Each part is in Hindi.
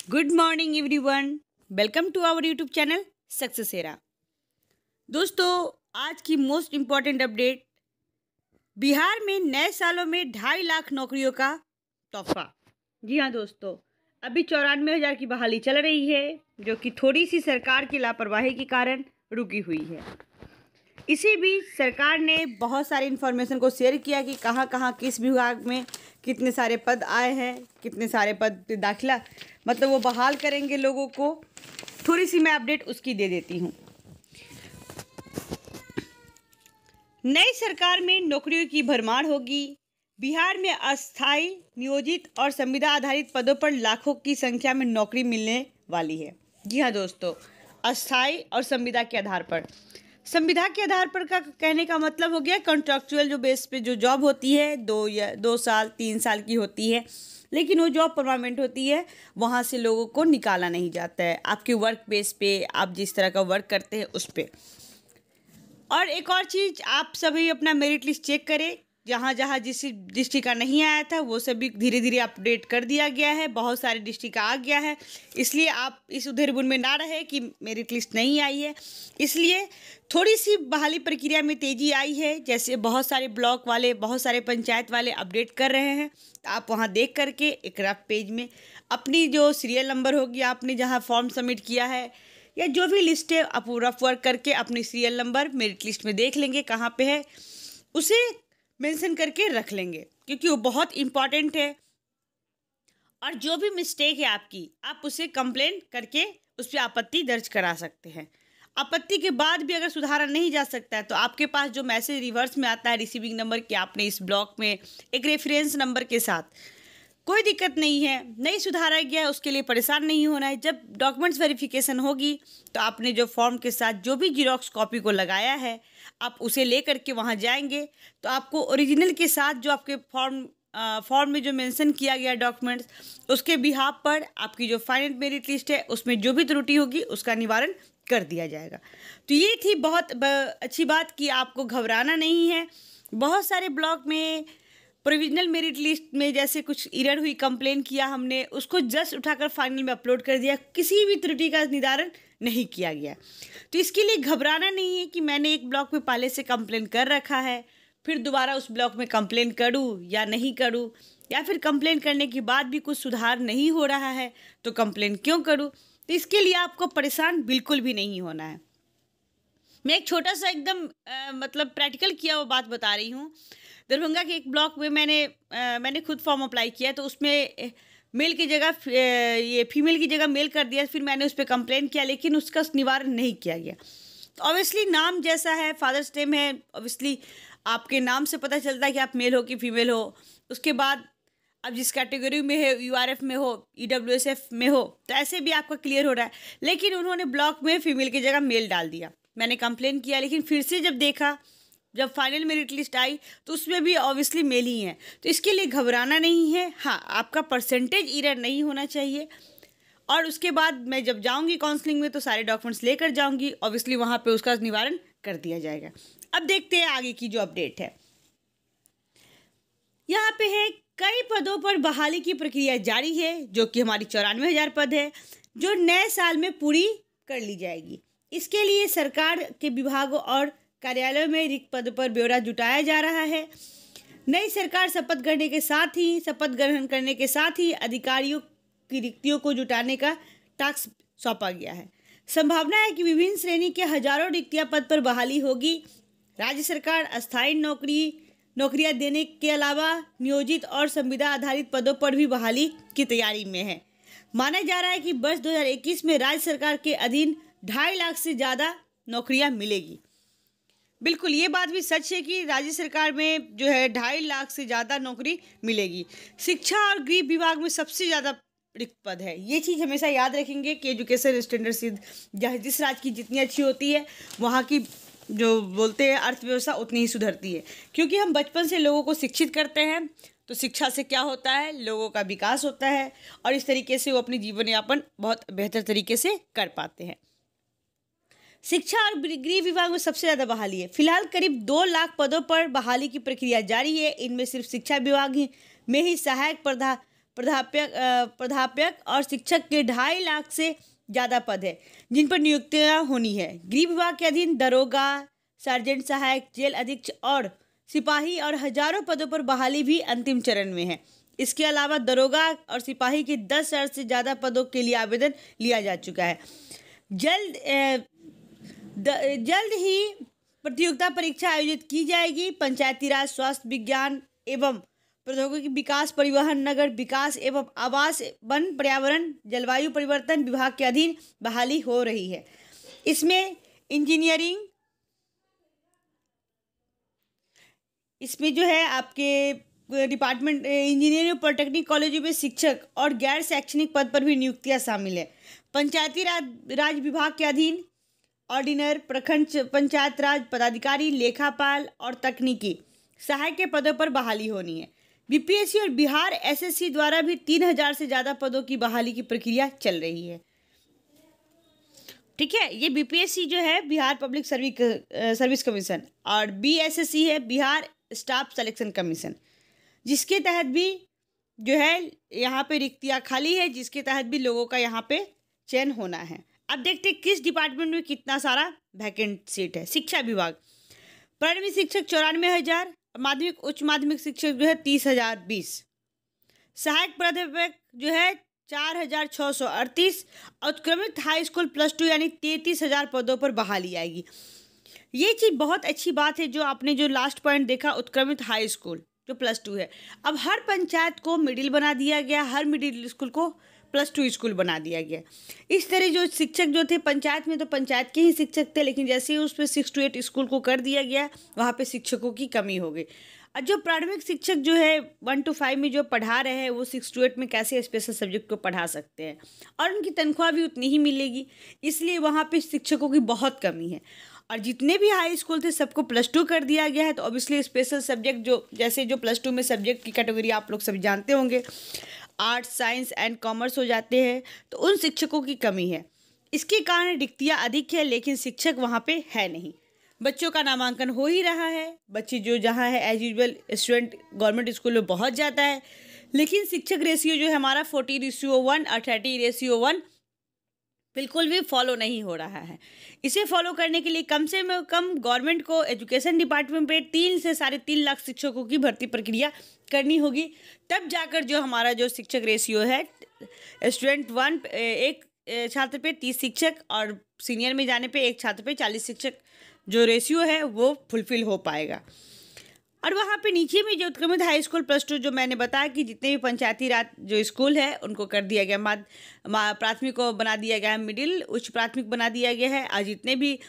Good morning everyone, welcome to our YouTube channel Successera. दोस्तों, आज की मोस्ट इम्पॉर्टेंट अपडेट, बिहार में नए सालों में 2.5 लाख नौकरियों का तोहफा। जी हाँ दोस्तों, अभी 94,000 की बहाली चल रही है, जो कि थोड़ी सी सरकार की लापरवाही के कारण रुकी हुई है। इसी बीच सरकार ने बहुत सारी इन्फॉर्मेशन को शेयर किया कि कहाँ कहाँ किस विभाग में कितने सारे पद आए हैं, कितने सारे पद पे दाखिला मतलब वो बहाल करेंगे लोगों को। थोड़ी सी मैं अपडेट उसकी दे देती हूँ। नई सरकार में नौकरियों की भरमार होगी। बिहार में अस्थायी, नियोजित और संविदा आधारित पदों पर लाखों की संख्या में नौकरी मिलने वाली है। जी हाँ दोस्तों, अस्थायी और संविदा के आधार पर। संविदा के आधार पर का कहने का मतलब हो गया कॉन्ट्रैक्चुअल जो बेस पे जो जॉब होती है, 2 साल 3 साल की होती है, लेकिन वो जॉब परमानेंट होती है। वहाँ से लोगों को निकाला नहीं जाता है, आपके वर्क बेस पे, आप जिस तरह का वर्क करते हैं उस पर। और एक और चीज़, आप सभी अपना मेरिट लिस्ट चेक करें। जहाँ जहाँ जिस डिस्ट्रिक्ट का नहीं आया था वो सभी धीरे धीरे अपडेट कर दिया गया है। बहुत सारे डिस्ट्रिक्ट का आ गया है, इसलिए आप इस उधेड़-बुन में ना रहे कि मेरिट लिस्ट नहीं आई है। इसलिए थोड़ी सी बहाली प्रक्रिया में तेज़ी आई है। जैसे बहुत सारे ब्लॉक वाले, बहुत सारे पंचायत वाले अपडेट कर रहे हैं, तो आप वहाँ देख करके एक रफ पेज में अपनी जो सीरियल नंबर होगी, आपने जहाँ फॉर्म सबमिट किया है या जो भी लिस्ट है, आप रफ वर्क करके अपनी सीरियल नंबर मेरिट लिस्ट में देख लेंगे कहाँ पे है, उसे मेंशन करके रख लेंगे, क्योंकि वो बहुत इम्पॉर्टेंट है। और जो भी मिस्टेक है आपकी, आप उसे कंप्लेन करके उस पर आपत्ति दर्ज करा सकते हैं। आपत्ति के बाद भी अगर सुधारा नहीं जा सकता है तो आपके पास जो मैसेज रिवर्स में आता है रिसीविंग नंबर कि आपने इस ब्लॉक में एक रेफरेंस नंबर के साथ, कोई दिक्कत नहीं है, नहीं सुधारा गया है, उसके लिए परेशान नहीं होना है। जब डॉक्यूमेंट्स वेरिफिकेशन होगी तो आपने जो फॉर्म के साथ जो भी जीरोक्स कॉपी को लगाया है, आप उसे ले करके वहाँ जाएंगे तो आपको ओरिजिनल के साथ जो आपके फॉर्म में जो मेंशन किया गया डॉक्यूमेंट्स, उसके बिहाफ पर आपकी जो फाइनल मेरिट लिस्ट है उसमें जो भी त्रुटि होगी उसका निवारण कर दिया जाएगा। तो ये थी बहुत अच्छी बात कि आपको घबराना नहीं है। बहुत सारे ब्लॉक में प्रोविजनल मेरिट लिस्ट में जैसे कुछ एरर हुई, कंप्लेन किया हमने, उसको जस्ट उठाकर फाइनल में अपलोड कर दिया, किसी भी त्रुटि का निदान नहीं किया गया। तो इसके लिए घबराना नहीं है कि मैंने एक ब्लॉक में पहले से कंप्लेन कर रखा है, फिर दोबारा उस ब्लॉक में कंप्लेन करूं या नहीं करूं, या फिर कंप्लेन करने के बाद भी कुछ सुधार नहीं हो रहा है तो कंप्लेन क्यों करूं। तो इसके लिए आपको परेशान बिल्कुल भी नहीं होना है। मैं एक छोटा सा एकदम मतलब प्रैक्टिकल किया हुआ बात बता रही हूँ। दरभंगा के एक ब्लॉक में मैंने खुद फॉर्म अप्लाई किया, तो उसमें मेल की जगह ये फीमेल की जगह मेल कर दिया। फिर मैंने उस पर कंप्लेन किया, लेकिन उसका निवारण नहीं किया गया। तो ऑब्वियसली नाम जैसा है, फादर्स नेम है, ऑब्वियसली आपके नाम से पता चलता है कि आप मेल हो कि फीमेल हो। उसके बाद अब जिस कैटेगरी में है, यूआरएफ में हो, ईडब्ल्यूएसएफ में हो, तो ऐसे भी आपका क्लियर हो रहा है। लेकिन उन्होंने ब्लॉक में फीमेल की जगह मेल डाल दिया। मैंने कंप्लेन किया, लेकिन फिर से जब देखा, जब फाइनल मेरिट लिस्ट आई तो उसमें भी ऑब्वियसली मेल ही है। तो इसके लिए घबराना नहीं है। हाँ, आपका परसेंटेज एरर नहीं होना चाहिए। और उसके बाद मैं जब जाऊंगी काउंसलिंग में तो सारे डॉक्यूमेंट्स लेकर जाऊंगी, ऑब्वियसली वहाँ पे उसका निवारण कर दिया जाएगा। अब देखते हैं आगे की जो अपडेट है। यहाँ पे है, कई पदों पर बहाली की प्रक्रिया जारी है, जो कि हमारी 94,000 पद है, जो नए साल में पूरी कर ली जाएगी। इसके लिए सरकार के विभागों और कार्यालयों में रिक्त पद पर ब्यौरा जुटाया जा रहा है। नई सरकार शपथ ग्रहण करने के साथ ही अधिकारियों की रिक्तियों को जुटाने का टास्क सौंपा गया है। संभावना है कि विभिन्न श्रेणी के हजारों रिक्तियां पद पर बहाली होगी। राज्य सरकार अस्थायी नौकरियां देने के अलावा नियोजित और संविदा आधारित पदों पर भी बहाली की तैयारी में है। माना जा रहा है कि वर्ष 2021 में राज्य सरकार के अधीन 2.5 लाख से ज़्यादा नौकरियां मिलेगी। बिल्कुल, ये बात भी सच है कि राज्य सरकार में जो है 2.5 लाख से ज़्यादा नौकरी मिलेगी। शिक्षा और गृह विभाग में सबसे ज़्यादा रिक्त पद है। ये चीज़ हमेशा याद रखेंगे कि एजुकेशन स्टैंडर्ड जिस राज्य की जितनी अच्छी होती है, वहाँ की जो बोलते हैं अर्थव्यवस्था उतनी ही सुधरती है। क्योंकि हम बचपन से लोगों को शिक्षित करते हैं, तो शिक्षा से क्या होता है, लोगों का विकास होता है, और इस तरीके से वो अपनी जीवन यापन बहुत बेहतर तरीके से कर पाते हैं। शिक्षा और गृह विभाग में सबसे ज़्यादा बहाली है। फिलहाल करीब 2 लाख पदों पर बहाली की प्रक्रिया जारी है। इनमें सिर्फ शिक्षा विभाग में ही सहायक प्राध्यापक और शिक्षक के 2.5 लाख से ज़्यादा पद है जिन पर नियुक्तियां होनी है। गृह विभाग के अधीन दरोगा, सार्जेंट सहायक, जेल अधीक्षक और सिपाही और हजारों पदों पर बहाली भी अंतिम चरण में है। इसके अलावा दरोगा और सिपाही के 10,000 से ज़्यादा पदों के लिए आवेदन लिया जा चुका है। जल्द ही प्रतियोगिता परीक्षा आयोजित की जाएगी। पंचायती राज, स्वास्थ्य विज्ञान एवं प्रौद्योगिकी विकास, परिवहन, नगर विकास एवं आवास, वन, पर्यावरण, जलवायु परिवर्तन विभाग के अधीन बहाली हो रही है। इसमें जो है आपके डिपार्टमेंट इंजीनियरिंग, पॉलिटेक्निक कॉलेजों में शिक्षक और गैर शैक्षणिक पद पर भी नियुक्तियां शामिल है। पंचायती राज विभाग के अधीन ऑर्डिनर, प्रखंड पंचायत राज पदाधिकारी, लेखापाल और तकनीकी सहायक के पदों पर बहाली होनी है। बीपीएससी और बिहार एसएससी द्वारा भी 3,000 से ज़्यादा पदों की बहाली की प्रक्रिया चल रही है। ठीक है, ये बीपीएससी जो है बिहार पब्लिक सर्विस कमीशन और बीएसएससी है बिहार स्टाफ सिलेक्शन कमीशन, जिसके तहत भी जो है यहाँ पे रिक्तियाँ खाली है, जिसके तहत भी लोगों का यहाँ पे चयन होना है। अब देखते हैं किस डिपार्टमेंट में कितना सारा वैकेंट सीट है। शिक्षा विभाग, प्राइमरी शिक्षक 94,000, माध्यमिक उच्च माध्यमिक शिक्षक जो है 30,020, सहायक प्राध्यापक जो है 4,638, उत्क्रमित हाई स्कूल +2 यानी 33,000 पदों पर बहाली आएगी। ये चीज़ बहुत अच्छी बात है जो आपने जो लास्ट पॉइंट देखा, उत्क्रमित हाई स्कूल जो +2 है। अब हर पंचायत को मिडिल बना दिया गया, हर मिडिल स्कूल को +2 स्कूल बना दिया गया। इस तरह जो शिक्षक जो थे पंचायत में, तो पंचायत के ही शिक्षक थे, लेकिन जैसे ही उस पर 6 to 8 स्कूल को कर दिया गया, वहाँ पे शिक्षकों की कमी हो गई। और जो प्राथमिक शिक्षक जो है 1 to 5 में जो पढ़ा रहे हैं, वो 6 to 8 में कैसे स्पेशल सब्जेक्ट को पढ़ा सकते हैं, और उनकी तनख्वाह भी उतनी ही मिलेगी, इसलिए वहाँ पे शिक्षकों की बहुत कमी है। और जितने भी हाई स्कूल थे सबको +2 कर दिया गया है, तो ऑब्वियसली स्पेशल सब्जेक्ट जो जैसे जो +2 में सब्जेक्ट की कैटेगरी आप लोग सभी जानते होंगे, आर्ट्स, साइंस एंड कॉमर्स हो जाते हैं, तो उन शिक्षकों की कमी है। इसके कारण रिक्तियाँ अधिक है, लेकिन शिक्षक वहाँ पे है नहीं। बच्चों का नामांकन हो ही रहा है, बच्चे जो जहाँ है as usual student government school में बहुत ज़्यादा है, लेकिन शिक्षक रेशियो जो है हमारा 40:1 और 30:1 बिल्कुल भी फॉलो नहीं हो रहा है। इसे फॉलो करने के लिए कम से कम गवर्नमेंट को एजुकेशन डिपार्टमेंट पे 3 से 3.5 लाख शिक्षकों की भर्ती प्रक्रिया करनी होगी, तब जाकर जो हमारा जो शिक्षक रेशियो है स्टूडेंट 1 एक छात्र पे 30 शिक्षक और सीनियर में जाने पे एक छात्र पे 40 शिक्षक जो रेशियो है वो फुलफिल हो पाएगा। और वहाँ पे नीचे में जो उत्क्रमित हाई स्कूल +2 जो मैंने बताया कि जितने भी पंचायती राज जो स्कूल है उनको कर दिया गया, प्राथमिक को बना दिया गया है मिडिल, उच्च प्राथमिक बना दिया गया है, और जितने भी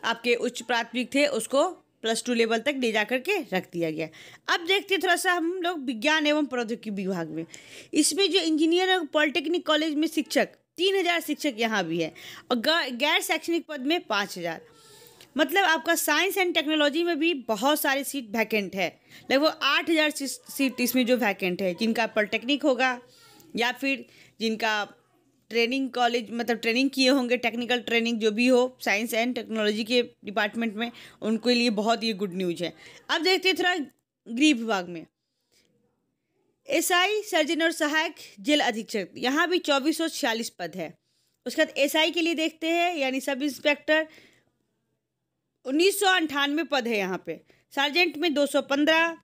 आपके उच्च प्राथमिक थे उसको +2 लेवल तक ले जा करके रख दिया गया। अब देखते हैं थोड़ा सा हम लोग विज्ञान एवं प्रौद्योगिकी विभाग में। इसमें जो इंजीनियर और पॉलिटेक्निक कॉलेज में शिक्षक 3,000 शिक्षक यहाँ भी है, और गैर शैक्षणिक पद में 5,000। मतलब आपका साइंस एंड टेक्नोलॉजी में भी बहुत सारी सीट वैकेंट है, लगभग 8,000 सीट इसमें जो वैकेंट है, जिनका पॉलिटेक्निक होगा या फिर जिनका ट्रेनिंग कॉलेज मतलब ट्रेनिंग किए होंगे, टेक्निकल ट्रेनिंग जो भी हो साइंस एंड टेक्नोलॉजी के डिपार्टमेंट में, उनके लिए बहुत ये गुड न्यूज है। अब देखते हैं थोड़ा गृह विभाग में। एसआई, सर्जन और सहायक जेल अधीक्षक, यहाँ भी 2446 पद है। उसके बाद एसआई के लिए देखते हैं यानी सब इंस्पेक्टर 1998 पद है यहाँ पे, सार्जेंट में 215।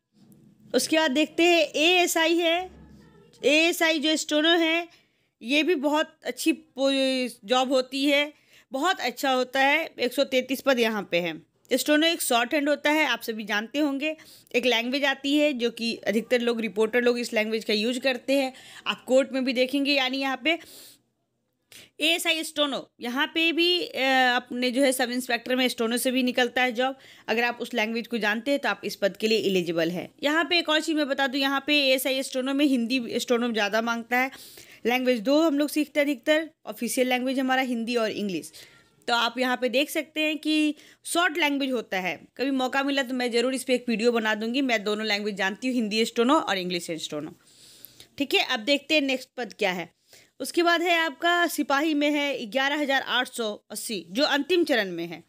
उसके बाद देखते हैं एएसआई है, एएसआई जो स्टोनो है, ये भी बहुत अच्छी जॉब होती है, बहुत अच्छा होता है, 133 पद यहाँ पे है। स्टोनो एक शॉर्ट हैंड होता है, आप सभी जानते होंगे, एक लैंग्वेज आती है जो कि अधिकतर लोग रिपोर्टर लोग इस लैंग्वेज का यूज करते हैं, आप कोर्ट में भी देखेंगे। यानी यहाँ पे एएसआई स्टोनो, यहाँ पे भी अपने जो है सब इंस्पेक्टर में स्टोनो से भी निकलता है जॉब। अगर आप उस लैंग्वेज को जानते हैं तो आप इस पद के लिए एलिजिबल है। यहाँ पे एक और चीज़ मैं बता दूँ, यहाँ पे एएसआई स्टोनो में हिंदी स्टोनो ज़्यादा मांगता है। लैंग्वेज 2 हम लोग सीखते हैं अधिकतर, ऑफिशियल लैंग्वेज हमारा हिंदी और इंग्लिश। तो आप यहाँ पे देख सकते हैं कि शॉर्ट लैंग्वेज होता है। कभी मौका मिला तो मैं ज़रूर इस पर एक वीडियो बना दूंगी। मैं दोनों लैंग्वेज जानती हूँ, हिंदी स्टोनो और इंग्लिश स्टोनो। ठीक है, अब देखते हैं नेक्स्ट पद क्या है। उसके बाद है आपका सिपाही में है 11,880 जो अंतिम चरण में है।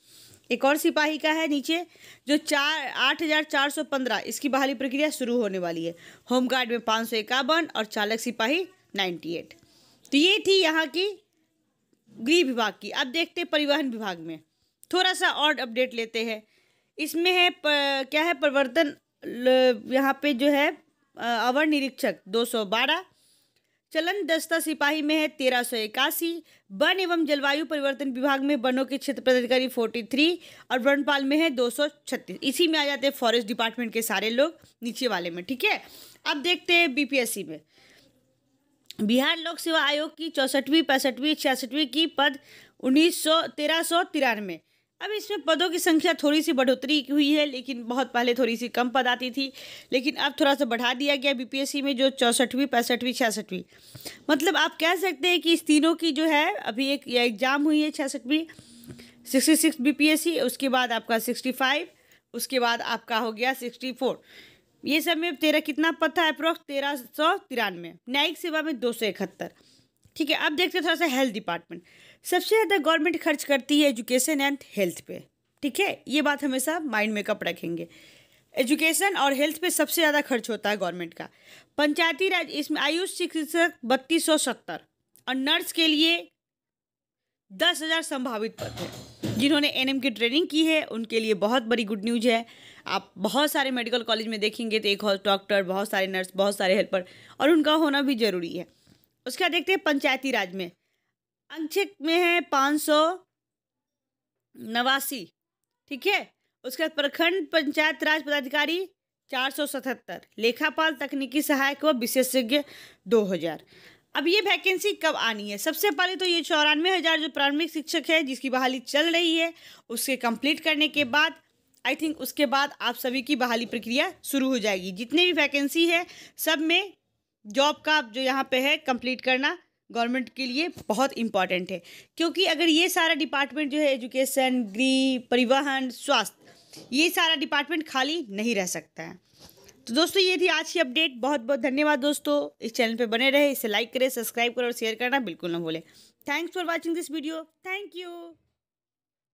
एक और सिपाही का है नीचे जो 8,415 इसकी बहाली प्रक्रिया शुरू होने वाली है। होमगार्ड में 551 और चालक सिपाही 98। तो ये थी यहाँ की गृह विभाग की। अब देखते हैं परिवहन विभाग में थोड़ा सा और अपडेट लेते हैं। इसमें है क्या है परिवर्तन, यहाँ पे जो है अवर निरीक्षक 212, चलन दस्ता सिपाही में है 1381, वन एवं जलवायु परिवर्तन विभाग में वनों के क्षेत्र पदाधिकारी 43 और वनपाल में है 236। इसी में आ जाते हैं फॉरेस्ट डिपार्टमेंट के सारे लोग 93 वाले में। ठीक है, अब देखते हैं बीपीएससी में। बिहार लोक सेवा आयोग की 64वीं 65वीं 66वीं की पद 1393। अब इसमें पदों की संख्या थोड़ी सी बढ़ोतरी हुई है, लेकिन बहुत पहले थोड़ी सी कम पद आती थी, लेकिन अब थोड़ा सा बढ़ा दिया गया बीपीएससी में, जो 64वीं 65वीं 66वीं। मतलब आप कह सकते हैं कि इस तीनों की जो है अभी एक एग्जाम हुई है 66वीं 66 बीपीएससी, उसके बाद आपका 65, उसके बाद आपका हो गया 64। ये सब में कितना पद था अप्रोक्स 1393। न्यायिक सेवा में 271। ठीक है, अब देखते हैं थोड़ा सा हेल्थ डिपार्टमेंट। सबसे ज़्यादा गवर्नमेंट खर्च करती है एजुकेशन एंड हेल्थ पे। ठीक है, ये बात हमेशा माइंड में कब रखेंगे, एजुकेशन और हेल्थ पे सबसे ज़्यादा खर्च होता है गवर्नमेंट का। पंचायती राज इसमें आयुष चिकित्सक 3270 और नर्स के लिए 10,000 संभावित पद है। जिन्होंने एनएम की ट्रेनिंग की है उनके लिए बहुत बड़ी गुड न्यूज है। आप बहुत सारे मेडिकल कॉलेज में देखेंगे तो एक डॉक्टर, बहुत सारे नर्स, बहुत सारे हेल्पर, और उनका होना भी जरूरी है। उसका देखते हैं पंचायती राज में। अंक्षक में है 589। ठीक है, उसका प्रखंड पंचायत राज पदाधिकारी 477, लेखापाल तकनीकी सहायक व विशेषज्ञ 2000। अब ये वैकेंसी कब आनी है? सबसे पहले तो ये 94,000 जो प्राथमिक शिक्षक है जिसकी बहाली चल रही है, उसके कंप्लीट करने के बाद आई थिंक उसके बाद आप सभी की बहाली प्रक्रिया शुरू हो जाएगी। जितने भी वैकेंसी है सब में जॉब का जो यहाँ पे है कंप्लीट करना गवर्नमेंट के लिए बहुत इंपॉर्टेंट है, क्योंकि अगर ये सारा डिपार्टमेंट जो है एजुकेशन, गृह, परिवहन, स्वास्थ्य, ये सारा डिपार्टमेंट खाली नहीं रह सकता है। तो दोस्तों ये थी आज की अपडेट। बहुत बहुत धन्यवाद दोस्तों, इस चैनल पे बने रहे, इसे लाइक करें, सब्सक्राइब करें और शेयर करना बिल्कुल ना भूलें। Thanks for watching this video. Thank you.